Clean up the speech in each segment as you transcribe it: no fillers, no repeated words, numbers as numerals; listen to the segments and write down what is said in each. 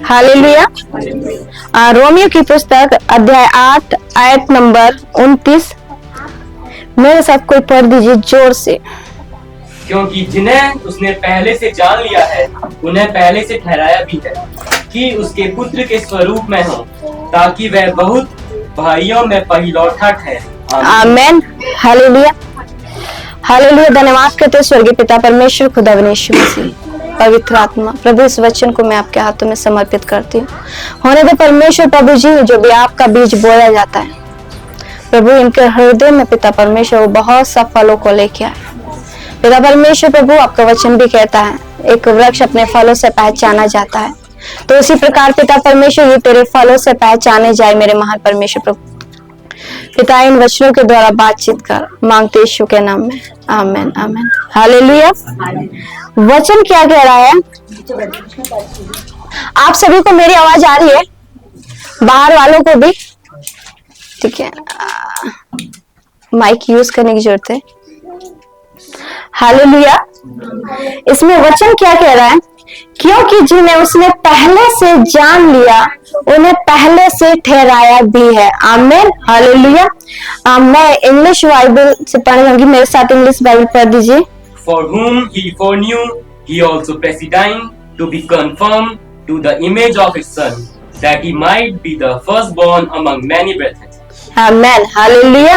Hallelujah. Romeo की पुस्तक अध्याय 8 आयत नंबर 29 मेरे साथ कोई पढ़ दीजिए जोर से। क्योंकि जिन्हें उसने पहले से जान लिया है उन्हें पहले से ठहराया भी है कि उसके पुत्र के स्वरूप में हो, ताकि वह बहुत भाइयों में पहिलौठा ठहरे। आमीन। हालेलुया। हालेलुया। धन्यवाद करते स्वर्गीय पिता परमेश्वर, खुदा यीशु मसीह, पवित्र आत्मा प्रभु, इस वचन को मैं आपके हाथों में समर्पित करती हूँ। होने दे परमेश्वर प्रभु जी, जो भी आपका बीज बोया जाता है प्रभु, इनके हृदय में पिता परमेश्वर वो बहुत सा फलों को लेके आए। पिता परमेश्वर प्रभु, आपका वचन भी कहता है एक वृक्ष अपने फलों से पहचाना जाता है, तो उसी प्रकार पिता परमेश्वर ये तेरे फलों से पहचाने जाए मेरे महान परमेश्वर प्रभु। पिता इन वचनों के द्वारा बातचीत कर, मांगते यीशु के नाम में, आमीन आमीन। हालेलुया। वचन क्या कह रहा है? आप सभी को मेरी आवाज आ रही है? बाहर वालों को भी? ठीक है, माइक यूज करने की जरूरत है। हालेलुया। इसमें वचन क्या कह रहा है? क्योंकि जिन्हें उसने पहले से जान लिया उन्हें पहले से ठहराया भी है। आमीन। हालेलुया। मैं इंग्लिश बाइबल से पढ़ूंगी, मेरे साथ इंग्लिश बाइबल पढ़ दीजिए। For whom he foreknew, he also predestined to be conformed to the image of his son, that he might be the firstborn among many brethren. Amen. Hallelujah.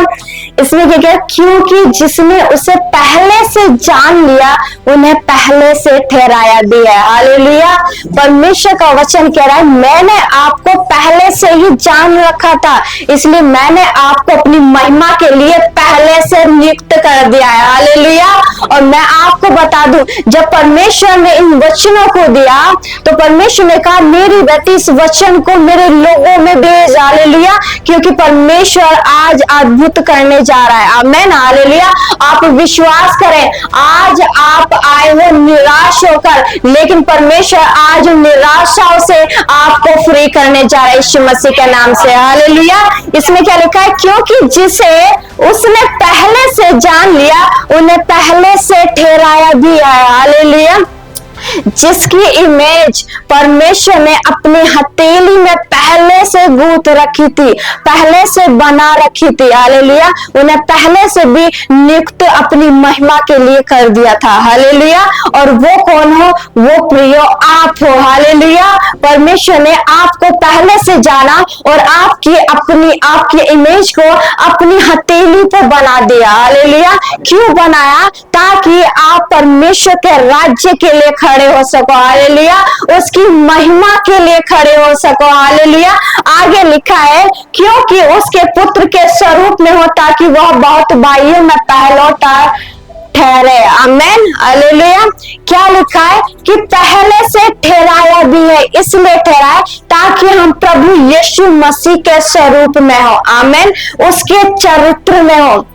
इसमें क्या क्या? क्योंकि जिसने उसे पहले से जान लिया उन्हें पहले से ठहराया भी है। हालेलुया। परमेश्वर का वचन कह रहा है मैंने आपको पहले से ही जान रखा था, इसलिए मैंने आपको अपनी महिमा के लिए पहले से नियुक्त कर दिया है। हालेलुया। और मैं आपको बता दूं, जब परमेश्वर ने इन वचनों को दिया तो परमेश्वर ने कहा मेरी बेटी इस वचन को मेरे लोगों में भेज। हालेलुया। क्योंकि परमेश्वर आज अद्भुत करने जा रहा है। आमीन। हालेलुया। आप विश्वास करें, आज आप आए हो निराश होकर, लेकिन परमेश्वर आज निराशाओं से आपको फ्री करने जा रहा है यीशु मसीह के नाम से। हालेलुया। इसमें क्या लिखा है? क्योंकि जिसे उसने पहले से जान लिया उन्हें पहले से ठहराया भी है। हालेलुया। जिसकी इमेज परमेश्वर ने अपनी हथेली में पहले से गूंथ रखी थी, पहले से बना रखी थी। हालेलुया। उन्हें पहले से भी नियुक्त अपनी महिमा के लिए कर दिया था। हालेलुया। और वो कौन हो? वो प्रियो आप हो। हालेलुया। परमेश्वर ने आपको पहले से जाना और आपकी इमेज को अपनी हथेली पे बना दिया। हालेलुया। क्यों बनाया? ताकि आप परमेश्वर के राज्य के लिए खड़े हो सको। हालेलुया। उसकी महिमा के लिए खड़े हो सको। हालेलुया। आगे लिखा है क्योंकि उसके पुत्र के स्वरूप में हो, ताकि वह बहुत भाइयों में पहलौठा ठहरे। आमीन। हालेलुया। क्या लिखा है? कि पहले से ठहराया भी है, इसलिए ठहराया ताकि हम प्रभु यीशु मसीह के स्वरूप में हो। आमीन। उसके चरित्र में हो,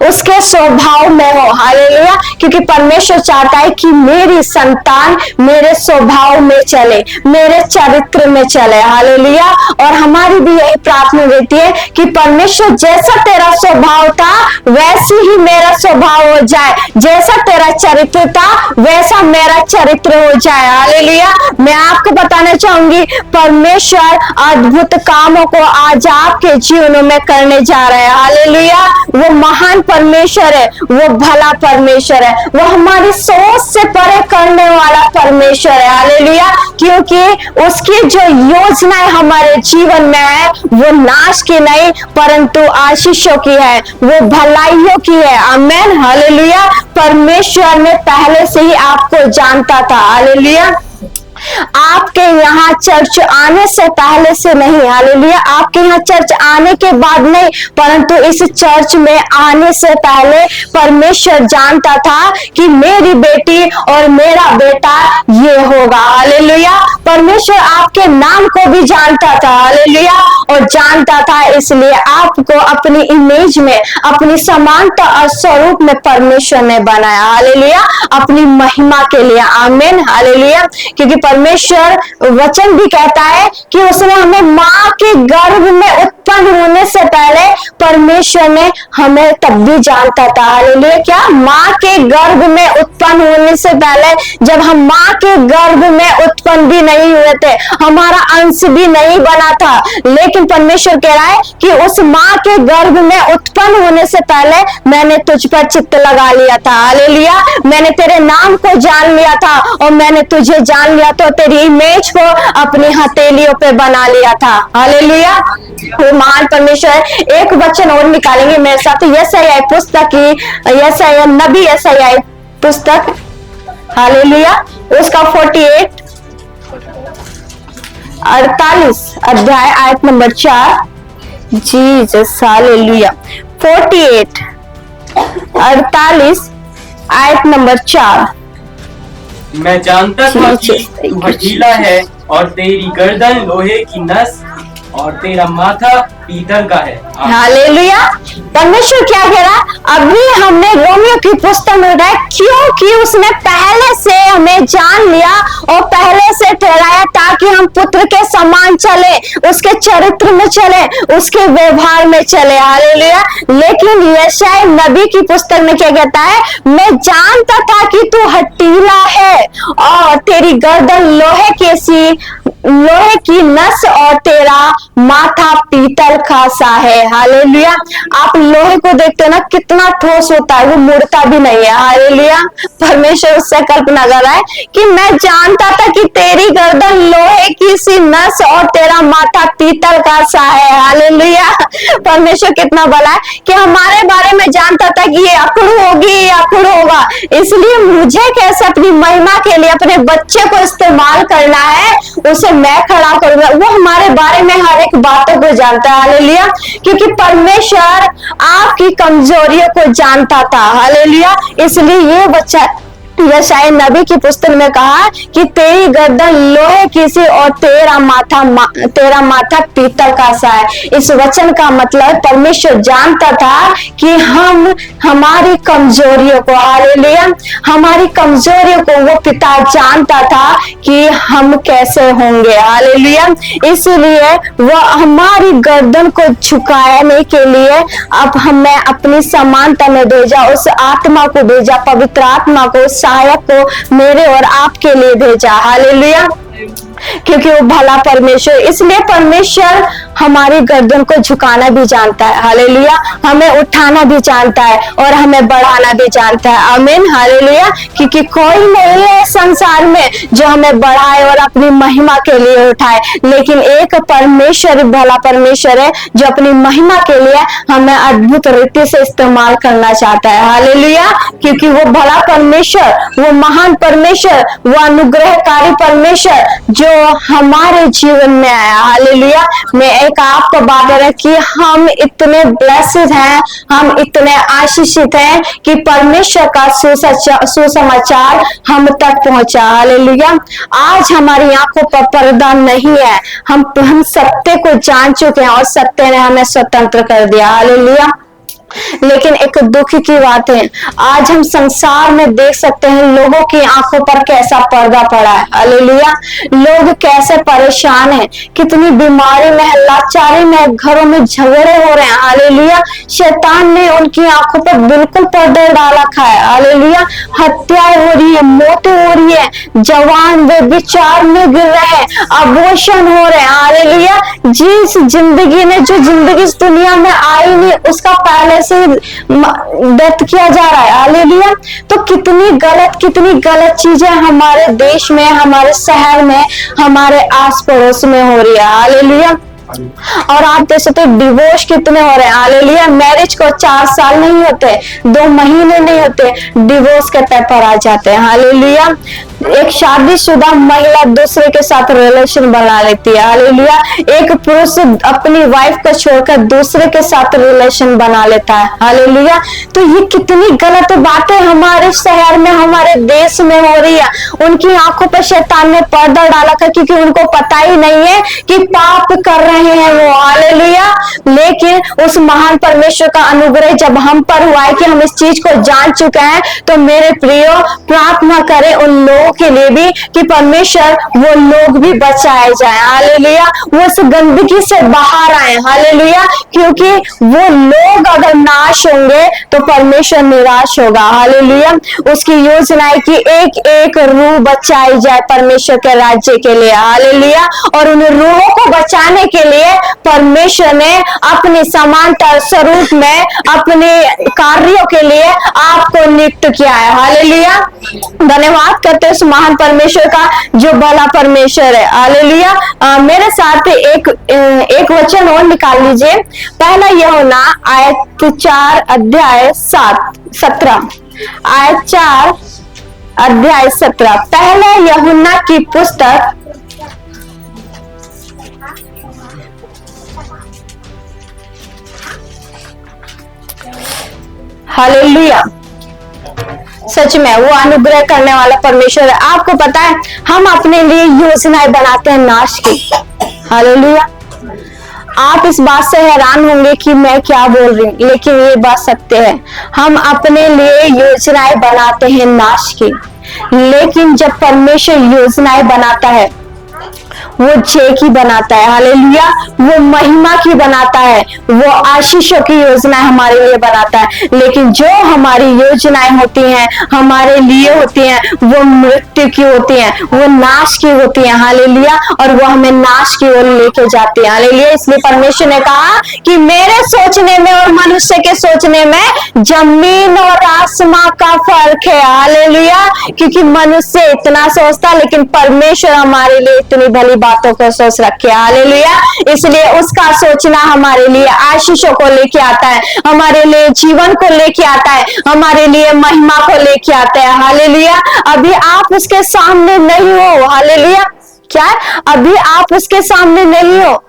उसके स्वभाव में हो। हालेलुया। क्योंकि परमेश्वर चाहता है कि मेरी संतान मेरे स्वभाव में चले, मेरे चरित्र में चले। हालेलुया। और हमारी भी यही प्रार्थना रहती है कि परमेश्वर जैसा तेरा स्वभाव था वैसी ही मेरा स्वभाव हो जाए, जैसा तेरा चरित्र था वैसा मेरा चरित्र हो जाए। हालेलुया। मैं आपको बताना चाहूंगी परमेश्वर अद्भुत कामों को आज आपके जीवनों में करने जा रहे हैं। हालेलुया। वो महान परमेश्वर है, वो भला परमेश्वर है, वो हमारी सोच से परे करने वाला परमेश्वर है। हालेलुया। क्योंकि उसकी जो योजनाएं हमारे जीवन में है वो नाश की नहीं परंतु आशीषों की है, वो भलाइयों की है। आमीन। हालेलुया। परमेश्वर ने पहले से ही आपको जानता था। हालेलुया। आपके यहाँ चर्च आने से पहले से नहीं। हालेलुया। आपके यहाँ चर्च आने के बाद नहीं, परंतु इस चर्च में आने से पहले परमेश्वर जानता था कि मेरी बेटी और मेरा बेटा ये होगा। हालेलुया। परमेश्वर आपके नाम को भी जानता था। हालेलुया। और जानता था, इसलिए आपको अपनी इमेज में, अपनी समानता और स्वरूप में परमेश्वर ने बनाया। हालेलुया। अपनी महिमा के लिए। आमीन। हालेलुया। क्योंकि परमेश्वर वचन भी कहता है कि उसने हमें मां के गर्भ में उत्पन्न होने से पहले परमेश्वर ने हमें तब भी जानता था। हालेलुया। क्या? माँ के गर्भ में उत्पन्न होने से पहले, जब हम माँ के गर्भ में उत्पन्न भी नहीं हुए थे, हमारा अंश भी नहीं बना था, लेकिन परमेश्वर कह रहा है कि उस माँ के गर्भ में उत्पन्न होने से पहले मैंने तुझ पर चित्त लगा लिया था। हालेलुया। मैंने तेरे नाम को जान लिया था और मैंने तुझे जान लिया तो तेरी इमेज को अपनी हथेलियों पे बना लिया था। हालेलुया। वो महान परमेश्वर है। एक वचन और निकालेंगे मेरे साथ, यशायाह पुस्तक की, यशायाह नबी यशायाह पुस्तक, हालेलुया, उसका 48 अध्याय आयत नंबर 4। Jesus, hallelujah. 48 आयत नंबर 4। मैं जानता था कि तू हठीला है और तेरी गर्दन लोहे की नस और तेरा माथा पीतल का है। हालेलुया। परमेश्वर क्या कह रहा है? अभी हमने रोमियो की पुस्तक में उठाया, क्योंकि उसने पहले से हमें जान लिया और पहले से ठहराया ताकि हम पुत्र के समान चले, उसके चरित्र में चले, उसके व्यवहार में चले। हालेलुया। लेकिन यशायाह नबी की पुस्तक में क्या कहता है? मैं जानता था कि तू हठीला है और तेरी गर्दन लोहे की नस और तेरा माथा पीतल का सा है। हालेलुया। आप लोहे को देखते हो ना, कितना ठोस होता है, वो मुड़ता भी नहीं है। हालेलुया। परमेश्वर उससे कल्पना कर रहा है कि मैं जानता था कि तेरी गर्दन लोहे की सी नस और तेरा माथा पीतल का सा है। हालेलुया। परमेश्वर कितना भला है कि हमारे बारे में जानता था कि ये अकड़ होगी, ये अकड़ होगा, इसलिए मुझे कैसे अपनी महिमा के लिए अपने बच्चे को इस्तेमाल करना है, उसे मैं खड़ा करूंगा। वो हमारे बारे में हर एक बातों को जानता है। हालेलुया। क्योंकि परमेश्वर आपकी कमजोरियों को जानता था। हालेलुया। इसलिए ये बच्चा यशायाह नबी की पुस्तक में कहा कि तेरी गर्दन लोहे की सी और तेरा माथा पीतल का सा है। इस वचन का मतलब परमेश्वर जानता था कि हम हमारी कमजोरियों को, हालेलुया, हमारी कमजोरियों को वो पिता जानता था कि हम कैसे होंगे। हालेलुया। इसलिए वह हमारी गर्दन को झुकाने के लिए अब हमें अपनी समानता में भेजा, उस आत्मा को भेजा, पवित्र आत्मा को, सहायक को मेरे और आपके लिए भेजा। हालेलुया। क्योंकि वो भला परमेश्वर, इसलिए परमेश्वर हमारी गर्दन को झुकाना भी जानता है। हालेलुया। हमें उठाना भी जानता है और हमें बढ़ाना भी जानता है। आमीन। हालेलुया। क्योंकि कोई नहीं है संसार में जो हमें बढ़ाए और अपनी महिमा के लिए उठाए, लेकिन एक परमेश्वर, भला परमेश्वर है जो अपनी महिमा के लिए हमें अद्भुत रीति से इस्तेमाल करना चाहता है। हालेलुया। क्योंकि वो भला परमेश्वर, वो महान परमेश्वर, वो अनुग्रहकारी परमेश्वर जो हमारे जीवन में आया। हालेलुया। मैं एक आपको बात है कि हम इतने ब्लेस्ड हैं, हम इतने आशीषित हैं कि परमेश्वर का सुसमाचार हम तक पहुंचा। हालेलुया। आज हमारी आंखों पर पर्दा नहीं है, हम सत्य को जान चुके हैं और सत्य ने हमें स्वतंत्र कर दिया। हालेलुया। लेकिन एक दुख की बात है, आज हम संसार में देख सकते हैं लोगों की आंखों पर कैसा पर्दा पड़ा है। हालेलुया। लोग कैसे परेशान हैं, कितनी बीमारी में, लाचारी में, घरों में झगड़े हो रहे हैं। हालेलुया। शैतान ने उनकी आंखों पर बिल्कुल पर्दा डाल रखा है। हालेलुया। हत्याएं हो रही है, मौतें हो रही है, जवान व्यभिचार में गिर रहे हैं, अबॉर्शन हो रहे हैं। हालेलुया। जिस जिंदगी ने, जो जिंदगी इस दुनिया में आई नहीं, उसका पहले से व्यक्त किया जा रहा है। हालेलुया। तो कितनी गलत चीजें हमारे देश में, हमारे शहर में, हमारे आस पड़ोस में हो रही है। हालेलुया। और आप देख सकते हो डिवोर्स कितने हो रहे हैं। हालेलुया। मैरिज को 4 साल नहीं होते, 2 महीने नहीं होते, डिवोर्स के पेपर आ जाते हैं। हालेलुया। एक शादीशुदा महिला दूसरे के साथ रिलेशन बना लेती है। हालेलुया। एक पुरुष अपनी वाइफ को छोड़कर दूसरे के साथ रिलेशन बना लेता है। हालेलुया। तो ये कितनी गलत बातें हमारे शहर में, हमारे देश में हो रही है। उनकी आंखों पर शैतान ने पर्दा डाला था क्योंकि उनको पता ही नहीं है कि पाप कर रहे हैं वो। हालेलुया। लेकिन उस महान परमेश्वर का अनुग्रह जब हम पर हुआ है कि हम इस चीज को जान चुके हैं, तो मेरे प्रियो प्रार्थना करें उन लोगों लोगों के लिए भी कि परमेश्वर वो लोग भी बचाए जाए, हालेलुया, वो उस गंदगी से बाहर आए, हालेलुया, क्योंकि वो लोग अगर नाश होंगे तो परमेश्वर निराश होगा, हालेलुया। उसकी योजना है कि एक एक रूह बचाई जाए परमेश्वर के राज्य के लिए, हालेलुया। और उन रूहों को बचाने के लिए परमेश्वर ने अपने समांतर स्वरूप में अपने कार्यों के लिए आपको नियुक्त किया है, हालेलुया। धन्यवाद करते हैं उस महान परमेश्वर का जो भला परमेश्वर है, हालेलुया। मेरे साथ एक वचन और निकाल लीजिए। पहला यूहन्ना आयत 4 अध्याय 17, आयत 4 अध्याय 17। पहला यूहन्ना की पुस्तक हालेलुया। सच में वो अनुग्रह करने वाला परमेश्वर है। आपको पता है हम अपने लिए योजनाएं बनाते हैं नाश की, हालेलुया। आप इस बात से हैरान होंगे कि मैं क्या बोल रही हूँ, लेकिन ये बात सत्य है। हम अपने लिए योजनाएं बनाते हैं नाश की, लेकिन जब परमेश्वर योजनाएं बनाता है वो जय की बनाता है, हालेलुया। वो महिमा की बनाता है, वो आशीषों की योजना हमारे लिए बनाता है। लेकिन जो हमारी योजनाएं होती हैं हमारे लिए होती हैं वो मृत्यु की होती हैं, वो नाश की होती हैं, हालेलुया। और वो हमें नाश की ओर लेके जाती है, हालेलुया। इसलिए परमेश्वर ने कहा कि मेरे सोचने में और मनुष्य के सोचने में जमीन और आसमां का फर्क है, हालेलुया। क्योंकि मनुष्य इतना सोचता, लेकिन परमेश्वर हमारे लिए इतनी भली बातों को सोच रखे, हालेलुया। इसलिए उसका सोचना हमारे लिए आशीषों को लेके आता है, हमारे लिए जीवन को लेके आता है, हमारे लिए महिमा को लेके आता है, हालेलुया। अभी आप उसके सामने नहीं हो, हालेलुया। क्या अभी आप उसके सामने नहीं हो,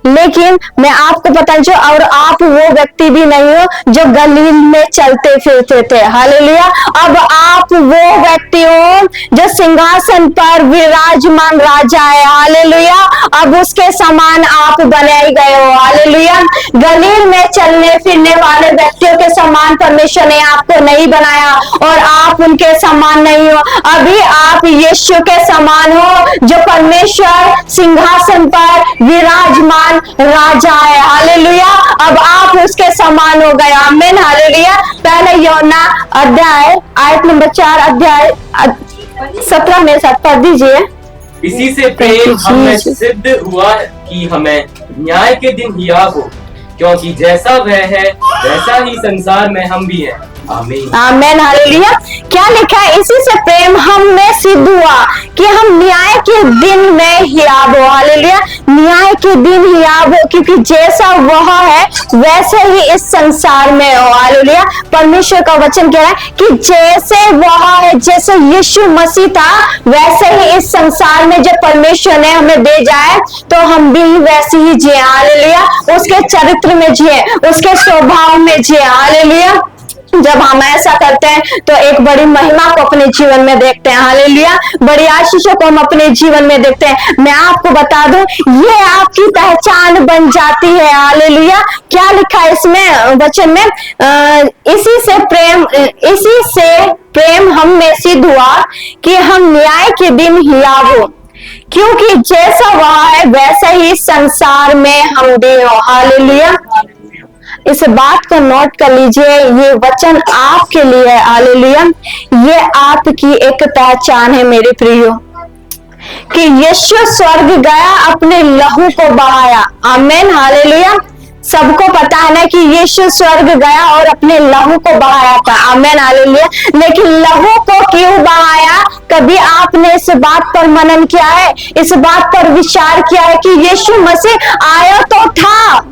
लेकिन मैं आपको बता जो और आप वो व्यक्ति भी नहीं हो जो गलील में चलते फिरते थे, हालेलुया। अब आप वो व्यक्ति हो जो सिंहासन पर विराजमान राजा है, हालेलुया। अब उसके समान आप बनाए गए हो, हालेलुया। गलील में चलने फिरने वाले व्यक्तियों के समान परमेश्वर ने आपको नहीं बनाया और आप उनके समान नहीं हो। अभी आप यीशु के समान हो जो परमेश्वर सिंहासन पर विराजमान राजा है, हालेलुया। अब आप उसके समान हो गए, आमीन, हालेलुया। पहले यूहन्ना अध्याय आयत नंबर 4 अध्याय 17 मेरे साथ पढ़ दीजिए। इसी से प्रेम हमें सिद्ध हुआ कि हमें न्याय के दिन हियाव हो, क्योंकि जैसा वह है वैसा ही संसार में हम भी हैं, आमीन, आमीन, हालेलुया। क्या लिखा है? इसी से प्रेम हम में सिद्ध हुआ कि हम न्याय के दिन में हियाव हो, हालेलुया। न्याय के दिन हियाव हो, क्योंकि जैसा वह है वैसे ही इस संसार में हो, हालेलुया। परमेश्वर का वचन कह रहा है कि जैसे वह है, जैसे यीशु मसीह था वैसे ही इस संसार में जब परमेश्वर ने हमें भेजा है तो हम भी वैसे ही जिए, हालेलुया। उसके चरित्र में जिए, उसके स्वभाव में जिए, हालेलुया। जब हम ऐसा करते हैं तो एक बड़ी महिमा को अपने जीवन में देखते हैं, हालेलुया। बड़ी आशीषों को हम अपने जीवन में देखते हैं। मैं आपको बता दूं ये आपकी पहचान बन जाती है, हालेलुया। क्या लिखा है इसमें वचन में? इसी से प्रेम हम में सिद्ध हुआ कि हम न्याय के दिन हियाव हो, क्योंकि जैसा वह है वैसे ही संसार में हम भी हो, हालेलुया। इस बात को नोट कर लीजिए, ये वचन आपके लिए है, हालेलुया। ये आपकी एक पहचान है मेरे प्रियो, कि यीशु स्वर्ग गया, अपने लहू को बहाया, आमीन, हालेलुया। सबको पता है ना कि यीशु स्वर्ग गया और अपने लहू को बहाया था, आमीन, हालेलुया। लेकिन लहू को क्यों बहाया? कभी आपने इस बात पर मनन किया है, इस बात पर विचार किया है कि यीशु मसीह आया तो था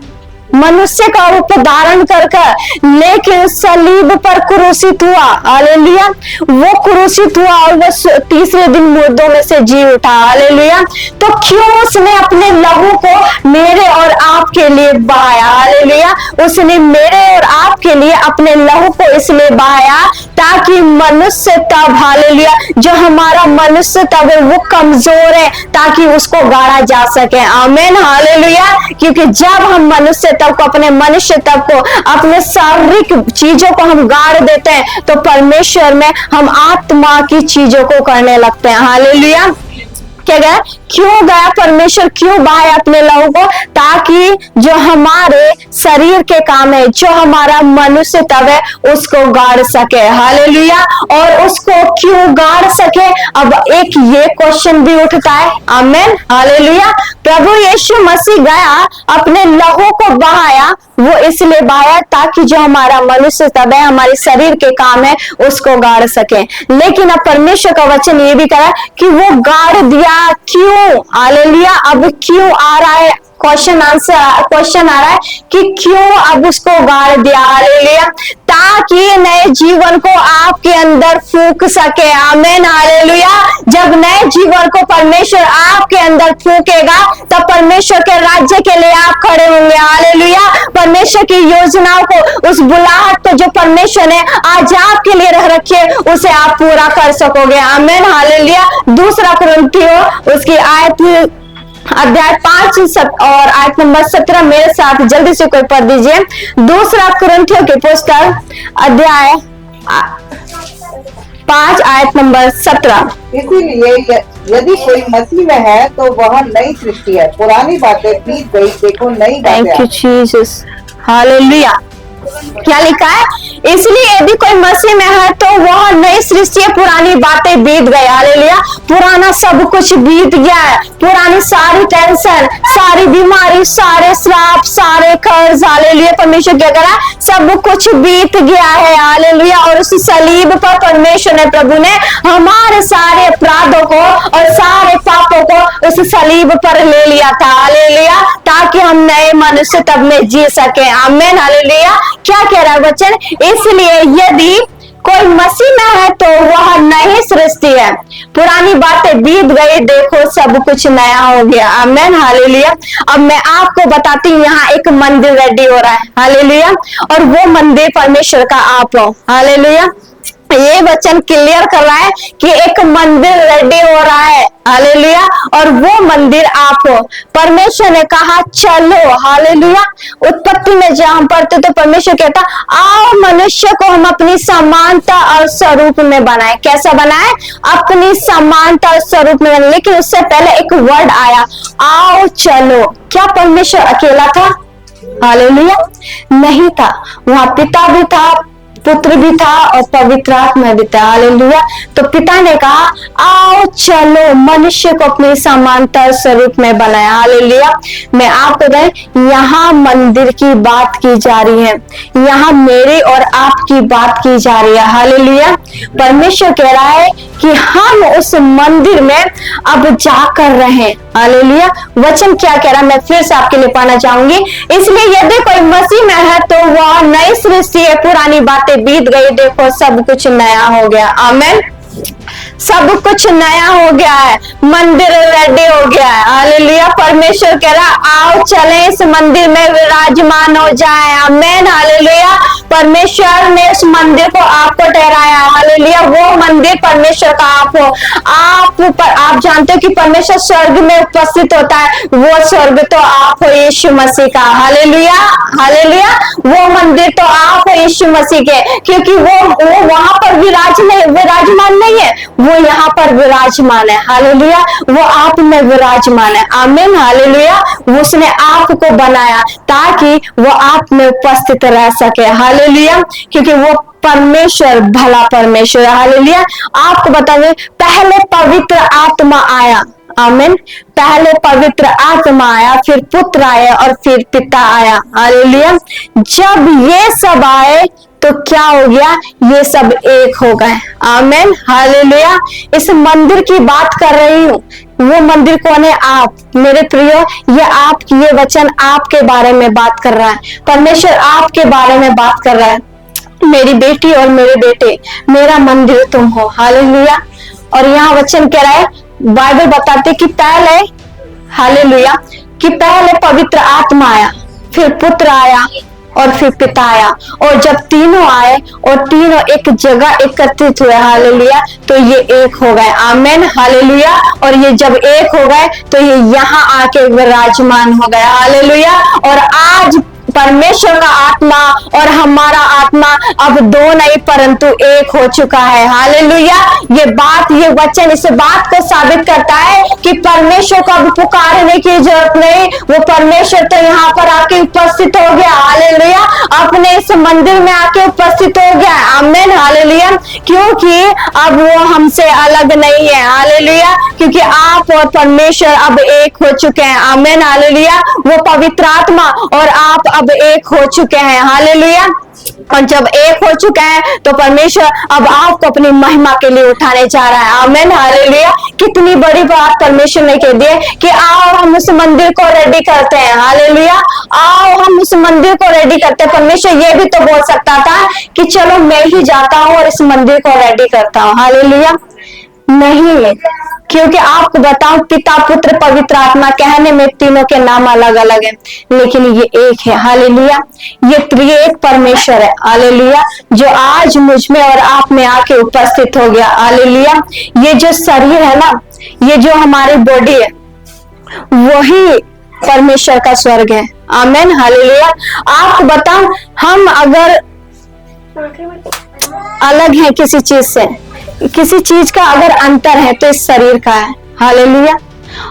मनुष्य का रूप धारण कर, लेकिन सलीब पर क्रूसित हुआ, हालेलुया। वो क्रूसित हुआ और वो तीसरे दिन मुर्दों में से जी उठा, हालेलुया। तो क्यों उसने अपने लहू को मेरे और आपके लिए बहाया, हालेलुया। उसने मेरे और आपके लिए अपने लहू को इसलिए बहाया ताकि मनुष्य तब, हालेलुया, जो हमारा मनुष्य तब है वो कमजोर है, ताकि उसको गाड़ा जा सके। आमीन, हालेलुया। क्योंकि जब हम मनुष्य तब को, अपने मनुष्य तब को, अपने शारीरिक चीजों को हम गाड़ देते हैं, तो परमेश्वर में हम आत्मा की चीजों को करने लगते हैं। हालेलुया। क्या गया? क्यों गया परमेश्वर, क्यों बहाया अपने लहू को? ताकि जो हमारे शरीर के काम है, जो हमारा मनुष्य तब है, उसको गाड़ सके। हालेलुया। और उसको क्यों गाड़ सके? अब एक ये क्वेश्चन भी उठता है। आमीन, हालेलुया। प्रभु यीशु मसीह गया, अपने लहू को बहाया, वो इसलिए बहाया ताकि जो हमारा मनुष्य तब है, हमारे शरीर के काम है, उसको गाड़ सके। लेकिन अब परमेश्वर का वचन ये भी कहा कि वो गाड़ दिया। क्यों? हालेलुया। अब क्यों आ रहा है क्वेश्चन आ रहा है कि क्यों अब उसको गाड़ दिया? हालेलुया। ताकि नए जीवन को आपके अंदर फूंक सके। आमीन, हालेलुया। जब नए जीवन को परमेश्वर आपके अंदर फूंकेगा, तब परमेश्वर के राज्य के लिए आप खड़े होंगे। हालेलुया। परमेश्वर की योजनाओं को, उस बुलाहट को जो परमेश्वर ने आज आपके लिए रख रखी है, उसे आप पूरा कर सकोगे। आमीन, हालेलुया। दूसरा कुरिन्थियों, उसकी आयत अध्याय 5 और आयत नंबर 17 मेरे साथ जल्दी से कोई पढ़ दीजिए। दूसरा कुरिन्थियों की पुस्तक अध्याय 5 आयत नंबर 17। इसीलिए यदि कोई मसीह में है तो वह नई सृष्टि है, पुरानी बातें बीत गई, देखो नई बातें। Thank you Jesus, hallelujah. क्या लिखा है? इसलिए यदि कोई मसीह में है तो वह नई सृष्टि है, पुरानी बातें बीत गई। हालेलुया। पुराना सब कुछ बीत गया है। पुरानी सारी टेंशन, सारी बीमारी, सारे श्राप, सारे कर्ज, हालेलुया, परमेश्वर क्या करा? सब कुछ बीत गया है। हालेलुया। और उस सलीब पर परमेश्वर ने, प्रभु ने हमारे सारे अपराधों को और सारे पापों को उस सलीब पर ले लिया था। हालेलुया। ताकि हम नए मनुष्य तब में जी सके। आमीन, हालेलुया। क्या कह रहा है वचन? इसलिए यदि कोई मसीह में है तो वह नई सृष्टि है, पुरानी बातें बीत गई, देखो सब कुछ नया हो गया। आमीन, हालेलुया। अब मैं आपको बताती हूँ, यहाँ एक मंदिर रेडी हो रहा है। हालेलुया। और वो मंदिर परमेश्वर का आप हो। हालेलुया। ये वचन क्लियर कर रहा है कि एक मंदिर रेडी हो रहा है। हालेलुया। और वो मंदिर आप हो। परमेश्वर ने कहा चलो, हालेलुया। उत्पत्ति में जहां हम पढ़ते तो परमेश्वर कहता, आओ मनुष्य को हम अपनी समानता और स्वरूप में बनाए। कैसा बनाए? अपनी समानता और स्वरूप में बनाए। लेकिन उससे पहले एक वर्ड आया, आओ चलो। क्या परमेश्वर अकेला था? हालेलुया। नहीं था। वहां पिता भी था, पुत्र भी था और पवित्र आत्मा भी था। हालेलुया। तो पिता ने कहा आओ चलो मनुष्य को अपने समानता स्वरूप में बनाया। हालेलुया। मैं आपको बताऊं, यहाँ मंदिर की बात की जा रही है, यहाँ मेरी और आपकी बात की जा रही है। हालेलुया। परमेश्वर कह रहा है कि हम उस मंदिर में अब जाकर रहे। हालेलुया। वचन क्या कह रहा है, मैं फिर से आपके लिए पढ़ना चाहूंगी। इसलिए यदि कोई मसीह में है तो वह नई सृष्टि है, पुरानी बातें बीत गई, देखो सब कुछ नया हो गया। आमीन। सब कुछ नया हो गया है, मंदिर रेडी हो गया है। हालेलुया। परमेश्वर कह रहा आओ चले इस मंदिर में विराजमान हो जाए। आमीन, हालेलुया। परमेश्वर ने उस मंदिर को आपको ठहराया। हालेलुया। वो मंदिर परमेश्वर का आप हो। आप जानते हो कि परमेश्वर स्वर्ग में उपस्थित होता है, वो स्वर्ग तो आप हो यीशु मसीह का। Hallelujah, hallelujah. वो मंदिर तो आप हो यीशु मसीह के, क्योंकि वो वहां पर विराजमान नहीं है, वो यहाँ पर विराजमान है। हालेलुया। वो आप में विराजमान है। आमीन, हालेलुया। उसने आपको बनाया ताकि वो आप में उपस्थित रह सके। हालेलुया। क्योंकि वो परमेश्वर भला परमेश्वर है। हालेलुया। आपको बताइए, पहले पवित्र आत्मा आया। आमीन। पहले पवित्र आत्मा आया, फिर पुत्र आया और फिर पिता आया। हालेलुया। जब ये सब आए तो क्या हो गया? ये सब एक हो गए। आमीन, हालेलुया। इस मंदिर की बात कर रही हूँ। वो मंदिर कौन है? आप मेरे प्रियो। ये वचन आपके बारे में बात कर रहा है। परमेश्वर आपके बारे में बात कर रहा है। मेरी बेटी और मेरे बेटे, मेरा मंदिर तुम हो। हालेलुया। और यहाँ वचन कह रहा है, बाइबल बताते कि पहले, हालेलुया, कि पहले पवित्र आत्मा आया, फिर पुत्र आया और फिर पिता आया, और जब तीनों आए और तीनों एक जगह एकत्रित हुए, हालेलुया, तो ये एक हो गए। आमेन, हालेलुया। और ये जब एक हो गए तो ये यहाँ आके विराजमान हो गए, हालेलुया। और आज परमेश्वर का आत्मा और हमारा आत्मा अब दो नहीं परंतु एक हो चुका है, हालेलुया। ये बात, ये वचन इस बात को साबित करता है कि परमेश्वर को अब पुकारने की जरूरत नहीं, वो परमेश्वर तो यहाँ पर आके उपस्थित हो गया, हालेलुया। अपने इस मंदिर में आके उपस्थित हो गया, आमीन, हालेलुया। क्योंकि अब वो हमसे अलग नहीं है, हालेलुया, क्योंकि आप और परमेश्वर अब एक हो चुके हैं, आमीन, हालेलुया। वो पवित्र आत्मा और आप अब एक हो चुके हैं, हालेलुया। और जब एक हो चुके हैं तो परमेश्वर अब आपको अपनी महिमा के लिए उठाने जा रहा है, आमीन, हालेलुया। कितनी बड़ी बात परमेश्वर ने कह दी है कि आओ हम उस मंदिर को रेडी करते हैं, हालेलुया। आओ हम उस मंदिर को रेडी करते हैं। परमेश्वर ये भी तो बोल सकता था कि चलो मैं ही जाता हूँ और इस मंदिर को रेडी करता हूँ, हालेलुया। नहीं, क्योंकि आपको बताऊं, पिता, पुत्र, पवित्र आत्मा, कहने में तीनों के नाम अलग अलग हैं, लेकिन ये एक है, हालेलुया। ये त्रिएक परमेश्वर है, हालेलुया, जो आज मुझ में और आप में आके उपस्थित हो गया, हालेलुया। ये जो शरीर है ना, ये जो हमारी बॉडी है, वही परमेश्वर का स्वर्ग है, आमीन, हालेलुया। आपको बताऊं, हम अगर अलग हैं किसी चीज से, किसी चीज का अगर अंतर है तो इस शरीर का है, हालेलुया।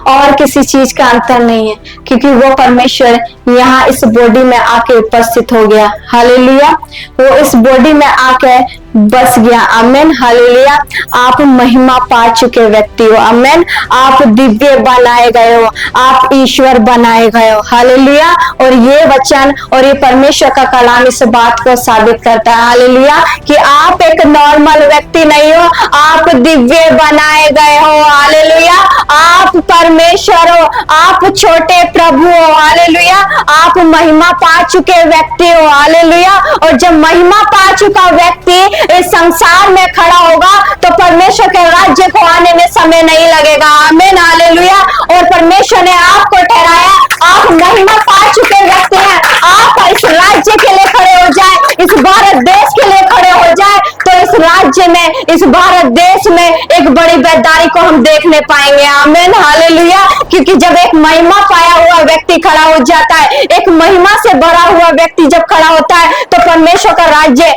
और किसी चीज का अंतर नहीं है, क्योंकि वो परमेश्वर यहाँ इस बॉडी में आके उपस्थित हो गया, हालेलुया। वो इस बॉडी में आके बस गया, आमीन, हालेलुया। आप महिमा पा चुके व्यक्ति हो, आमीन। आप दिव्य बनाए गए हो, आप ईश्वर बनाए गए हो, हालेलुया। और ये वचन और ये परमेश्वर का कलाम इस बात को साबित करता है, हालेलुया, कि आप एक नॉर्मल व्यक्ति नहीं हो, आप दिव्य बनाए गए हो, हालेलुया। आप परमेश्वर हो, आप छोटे प्रभु हो, हालेलुया। आप महिमा पा चुके व्यक्ति हो, हालेलुया। और जब महिमा पा चुका व्यक्ति इस संसार में खड़ा होगा तो परमेश्वर के राज्य को आने में समय नहीं लगेगा, आमीन, हालेलुया। और परमेश्वर ने आपको ठहराया, आप महिमा पा चुके व्यक्ति हैं, आप इस राज्य के लिए खड़े हो जाए, इस भारत देश के लिए खड़े हो जाए, तो इस राज्य में, इस भारत देश में एक बड़ी बेदारी को हम देखने पाएंगे, आमीन, हालेलुया। क्योंकि जब एक महिमा पाया हुआ व्यक्ति खड़ा हो जाता है, एक महिमा से भरा हुआ व्यक्ति जब खड़ा होता है, तो परमेश्वर का राज्य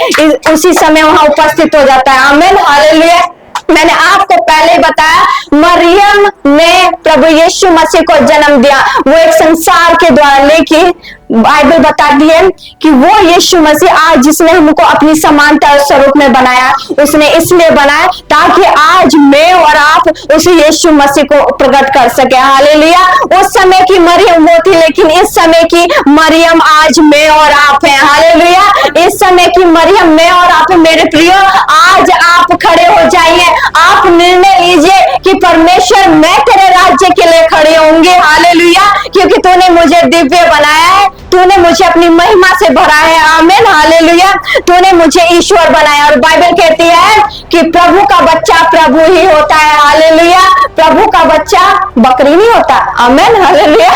उसी समय वहां उपस्थित हो जाता है, आमीन, हालेलुया। मैंने आपको पहले बताया, मरियम ने प्रभु यीशु मसीह को जन्म दिया, वो एक संसार के द्वारा, लेकिन बाइबल बताती है कि वो यीशु मसीह आज जिसने हमको अपनी समानता और स्वरूप में बनाया, उसने इसलिए बनाया ताकि आज मैं और आप उस यीशु मसीह को प्रकट कर सके, हालेलुया। उस समय की मरियम वो थी, लेकिन इस समय की मरियम आज मैं और आप हैं, हालेलुया। इस समय की मरियम मैं और आप, मेरे प्रियो, आज आप खड़े हो जाइए, आप निर्णय लीजिए कि परमेश्वर मैं तेरे राज्य के लिए खड़े होंगे, हालेलुया, क्योंकि तूने मुझे दिव्य बनाया है, तूने मुझे अपनी महिमा से भरा है, आमीन, हालेलुया। तूने मुझे ईश्वर बनाया। और बाइबल कहती है कि प्रभु का बच्चा प्रभु ही होता है, हालेलुया। प्रभु का बच्चा बकरी नहीं होता, आमीन, हालेलुया।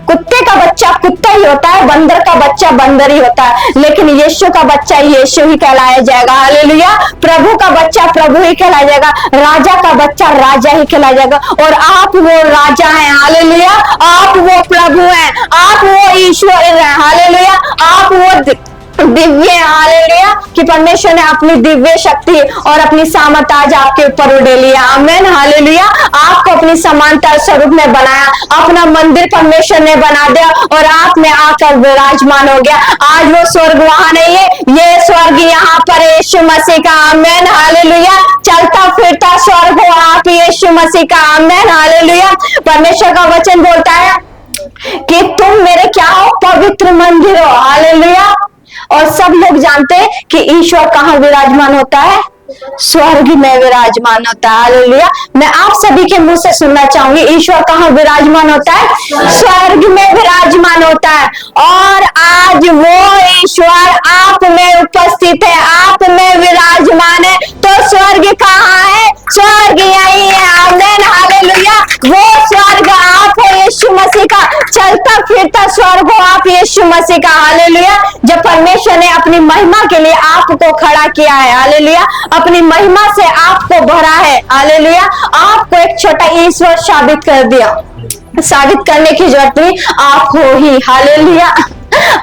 कुत्ते का बच्चा कुत्ता ही होता है, बंदर का बच्चा बंदर ही होता है, लेकिन यीशु का बच्चा यीशु ही कहलाया जाएगा, हालेलुया। प्रभु का बच्चा प्रभु ही कहलाया जाएगा, राजा का बच्चा राजा ही कहलाया जाएगा। और आप वो राजा हैं, हालेलुया। आप वो प्रभु हैं, आप वो ईश्वर हैं, हालेलुया। आप वो दिव्य, हालेलुया, कि परमेश्वर ने अपनी दिव्य शक्ति और अपनी सामर्थ आज आपके ऊपर उड़े लिया, आमीन, हालेलुया। आपको अपनी समानता स्वरूप में बनाया, अपना मंदिर परमेश्वर ने बना दिया और आप में आकर विराजमान हो गया। आज वो स्वर्ग वहां नहीं है, ये स्वर्ग यहाँ पर यीशु मसीह का, आमीन, हालेलुया। चलता फिरता स्वर्ग हो आप यीशु मसीह का, आमीन, हालेलुया। परमेश्वर का वचन बोलता है कि तुम मेरे क्या हो, पवित्र मंदिर हो, हालेलुया। और सब लोग जानते हैं कि ईश्वर कहाँ विराजमान होता है, स्वर्ग में विराजमान होता है, हालेलुया। मैं आप सभी के मुंह से सुनना चाहूंगी, ईश्वर कहाँ विराजमान होता है, स्वर्ग में विराजमान होता है। और आज वो ईश्वर आप में उपस्थित है, आप में विराजमान है, तो स्वर्ग कहाँ है, स्वर्ग यही है, आमीन, हालेलुया। वो स्वर्ग आप हो यीशु मसीह का, चलता फिरता स्वर्ग हो आप यीशु मसीह का। हालेलुया। जब परमेश्वर ने अपनी महिमा के लिए आपको खड़ा किया है, हालेलुया, अपनी महिमा से आपको भरा है, हालेलुया, आपको एक छोटा ईश्वर साबित कर दिया। साबित करने की जरूरत नहीं, आप हो ही, हालेलुया,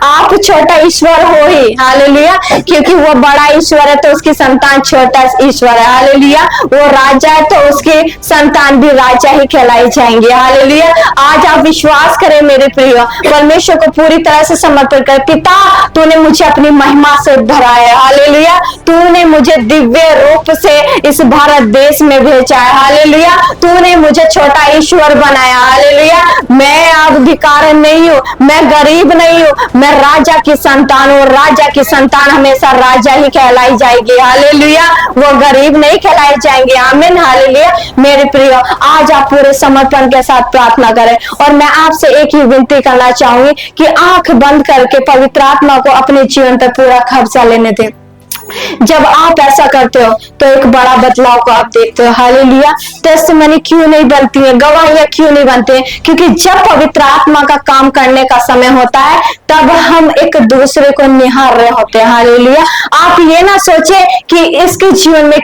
आप छोटा ईश्वर हो ही, हालेलुया, क्योंकि वो बड़ा ईश्वर है तो उसकी संतान छोटा ईश्वर है, हालेलुया। वो राजा है तो उसकी संतान भी राजा ही कहलाई जाएंगे, हालेलुया। आज आप विश्वास करें मेरे प्रिय, परमेश्वर को पूरी तरह से समर्पण कर, पिता तूने मुझे अपनी महिमा से भरा है, हालेलुया, तूने मुझे दिव्य रूप से इस भारत देश में भेजा है, हालेलुया, तूने मुझे छोटा ईश्वर बनाया, हालेलुया। मैं अब भिखारी नहीं हूँ, मैं गरीब नहीं हूँ, मैं राजा की संतान हूँ। राजा की संतान हमेशा राजा ही कहलाई जाएगी, हालेलुया, वो गरीब नहीं कहलाई जाएंगे, आमीन, हालेलुया। मेरे प्रिय, आज आप पूरे समर्पण के साथ प्रार्थना करें और मैं आपसे एक ही विनती करना चाहूंगी कि आंख बंद करके पवित्र आत्मा को अपने जीवन पर पूरा कब्जा लेने दें। जब आप ऐसा करते हो तो एक बड़ा बदलाव को आप देखते हो, हालेलुया। टेस्टिमनी क्यों नहीं बनती है, गवाहियां क्यों नहीं बनती है? क्योंकि जब पवित्र आत्मा का काम करने का समय होता है तब हम एक दूसरे को निहार रहे होते हैं, हालेलुया। आप ये ना सोचे कि इसके जीवन में